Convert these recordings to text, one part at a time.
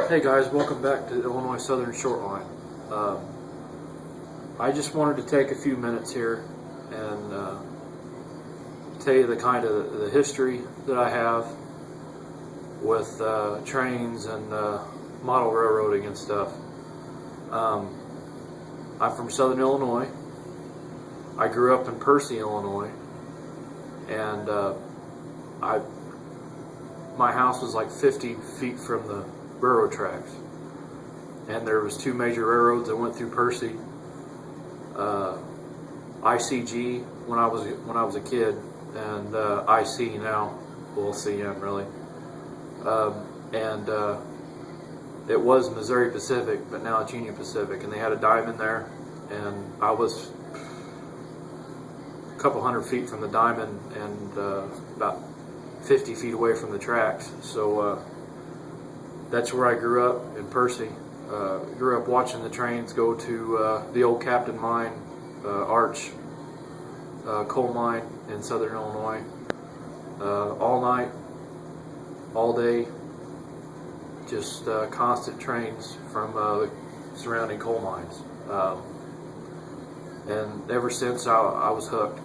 Hey guys, welcome back to Illinois Southern Shortline. I just wanted to take a few minutes here and tell you the kind of the history that I have with trains and model railroading and stuff. I'm from Southern Illinois. I grew up in Percy, Illinois, and my house was like 50 feet from the railroad tracks, and there was two major railroads that went through Percy. ICG when I was a kid, and IC now, well, CM really, and it was Missouri Pacific, but now it's Union Pacific, and they had a diamond there, and I was a couple hundred feet from the diamond and about 50 feet away from the tracks. So that's where I grew up in Percy. Grew up watching the trains go to the old Captain Mine, Arch coal mine in Southern Illinois, all night, all day, just constant trains from the surrounding coal mines. And ever since I was hooked.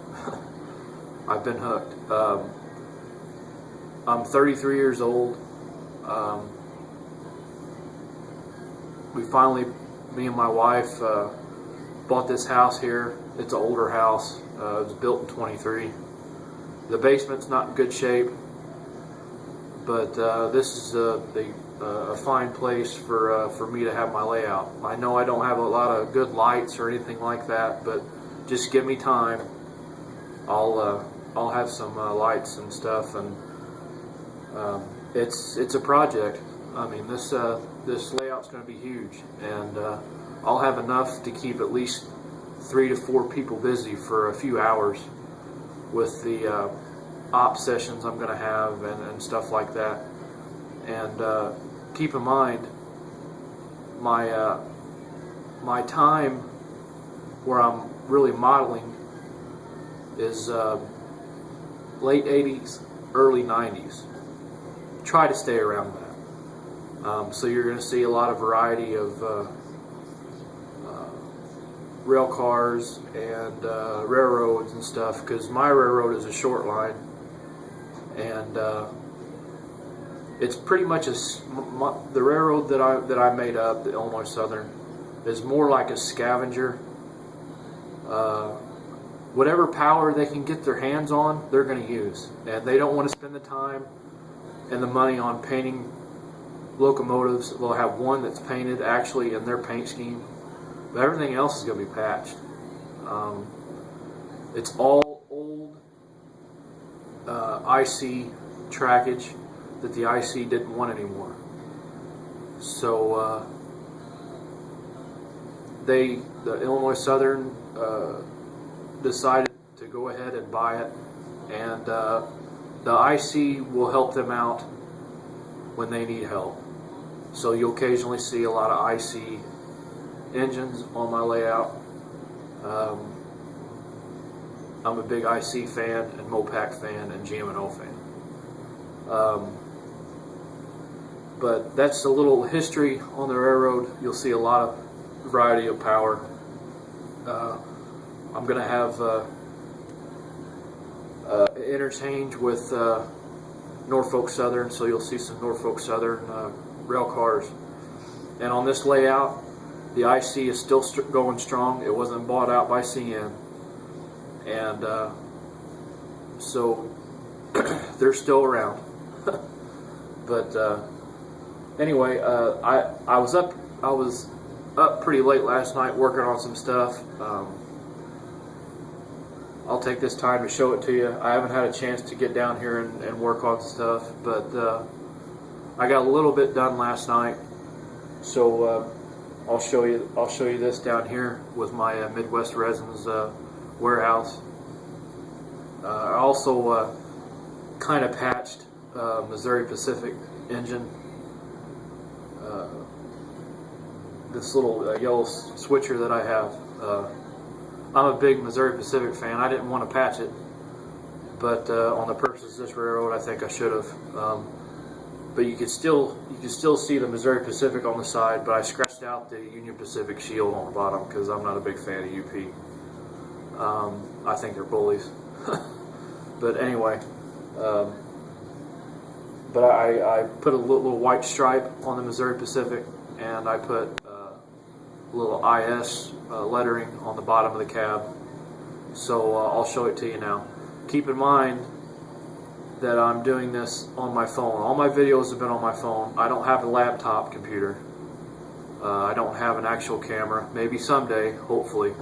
I've been hooked. I'm 33 years old. We finally, me and my wife, bought this house here. It's an older house. It was built in 23. The basement's not in good shape, but this is a fine place for me to have my layout. I know I don't have a lot of good lights or anything like that, but just give me time. I'll have some lights and stuff, and it's a project. I mean, this layout's going to be huge, and I'll have enough to keep at least 3 to 4 people busy for a few hours with the op sessions I'm going to have and stuff like that. And keep in mind, my time where I'm really modeling is late 80s, early 90s. Try to stay around that. So you're going to see a lot of variety of rail cars and railroads and stuff, because my railroad is a short line, and it's pretty much the railroad that I made up, the Illinois Southern, is more like a scavenger. Whatever power they can get their hands on, they're going to use, and they don't want to spend the time and the money on painting locomotives. They'll have one that's painted actually in their paint scheme, but everything else is going to be patched. It's all old IC trackage that the IC didn't want anymore. So the Illinois Southern decided to go ahead and buy it, and the IC will help them out when they need help. So you'll occasionally see a lot of IC engines on my layout. I'm a big IC fan and Mopac fan and GM&O fan. But that's a little history on the railroad. You'll see a lot of variety of power. I'm going to have interchange with Norfolk Southern, so you'll see some Norfolk Southern rail cars. And on this layout, the IC is still going strong. It wasn't bought out by CN, and so they're still around. But anyway, I was up pretty late last night working on some stuff. I'll take this time to show it to you. I haven't had a chance to get down here and work on stuff, but I got a little bit done last night, so I'll show you this down here with my Midwest Resins warehouse. I also kind of patched Missouri Pacific engine. This little yellow switcher that I have. I'm a big Missouri Pacific fan. I didn't want to patch it, but on the purposes of this railroad, I think I should have. but you can still see the Missouri Pacific on the side. But I scratched out the Union Pacific shield on the bottom because I'm not a big fan of UP. I think they're bullies. But anyway, but I put a little white stripe on the Missouri Pacific, and I put a little IS lettering on the bottom of the cab. So I'll show it to you now. Keep in mind that I'm doing this on my phone. All my videos have been on my phone. I don't have a laptop computer. I don't have an actual camera. Maybe someday, hopefully.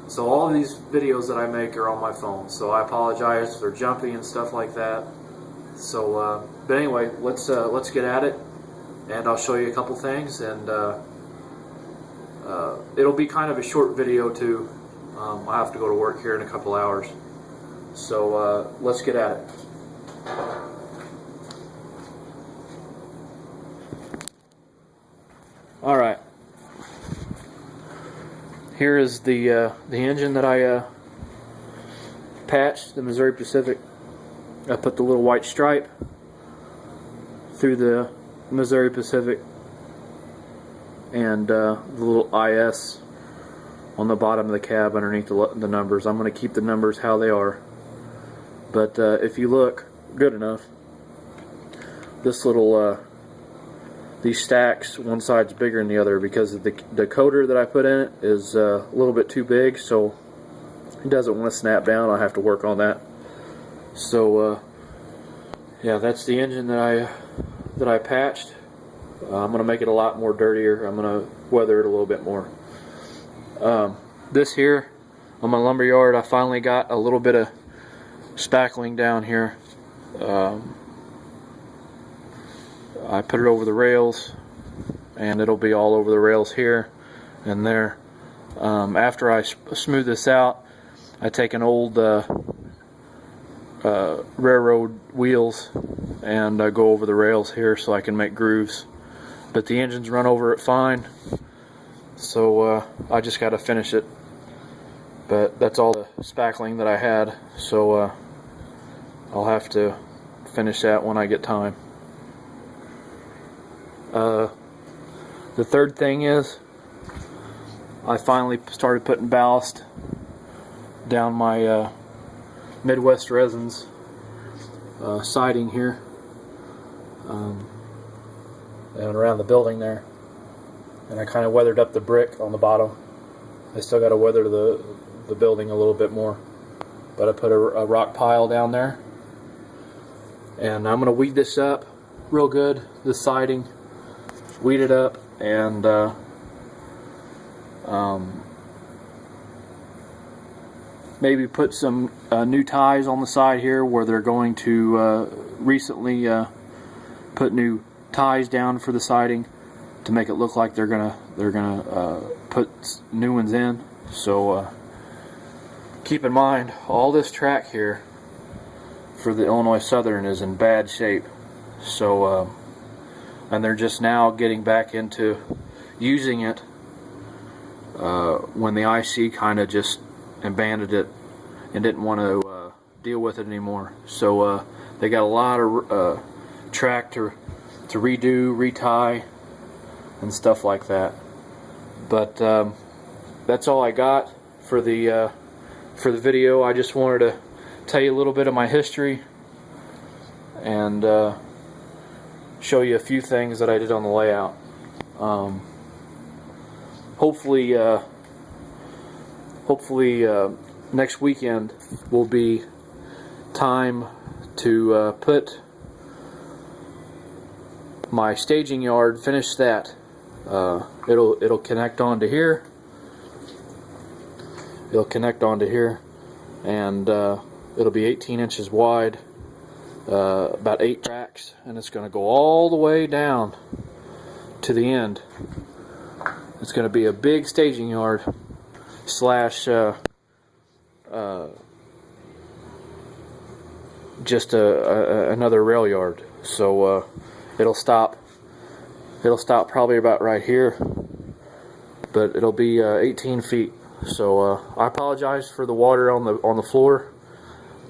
So all of these videos that I make are on my phone. So I apologize for jumpy and stuff like that. So, but anyway, let's get at it, and I'll show you a couple things, and it'll be kind of a short video too. I have to go to work here in a couple hours. So let's get at it. All right. Here is the engine that I patched, the Missouri Pacific. I put the little white stripe through the Missouri Pacific, and the little IS on the bottom of the cab underneath the numbers. I'm going to keep the numbers how they are, but if you look good enough, this little these stacks, one side's bigger than the other because the coater that I put in it is a little bit too big, so it doesn't want to snap down. I have to work on that. So yeah, that's the engine that I patched. I'm going to make it a lot more dirtier. I'm going to weather it a little bit more. This here on my lumber yard, I finally got a little bit of spackling down here. I put it over the rails, and it'll be all over the rails here and there. After I smooth this out, I take an old railroad wheels and go over the rails here so I can make grooves. But the engine's run over it fine, so I just got to finish it. But that's all the spackling that I had, so I'll have to finish that when I get time. The third thing is I finally started putting ballast down my Midwest Resins siding here and around the building there, and I kind of weathered up the brick on the bottom. I still got to weather the building a little bit more, but I put a rock pile down there, and I'm going to weed this up real good, the siding, weed it up, and maybe put some new ties on the side here where they're going to recently put new ties down for the siding to make it look like they're gonna put new ones in. So keep in mind, all this track here for the Illinois Southern is in bad shape. So and they're just now getting back into using it when the IC kind of just abandoned it and didn't want to deal with it anymore. So they got a lot of track to redo, retie, and stuff like that. But that's all I got for the video. I just wanted to tell you a little bit of my history and show you a few things that I did on the layout. Hopefully next weekend will be time to put my staging yard, finish that. It'll connect onto here. It'll connect onto here, and it'll be 18 inches wide, about 8 tracks, and it's going to go all the way down to the end. It's going to be a big staging yard slash just another rail yard. So it'll stop probably about right here, but it'll be 18 feet. So I apologize for the water on the floor,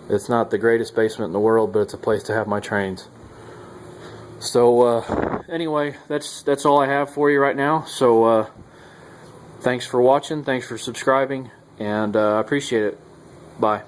It's not the greatest basement in the world, but it's a place to have my trains. So anyway, that's all I have for you right now. So thanks for watching, thanks for subscribing, and I appreciate it. Bye.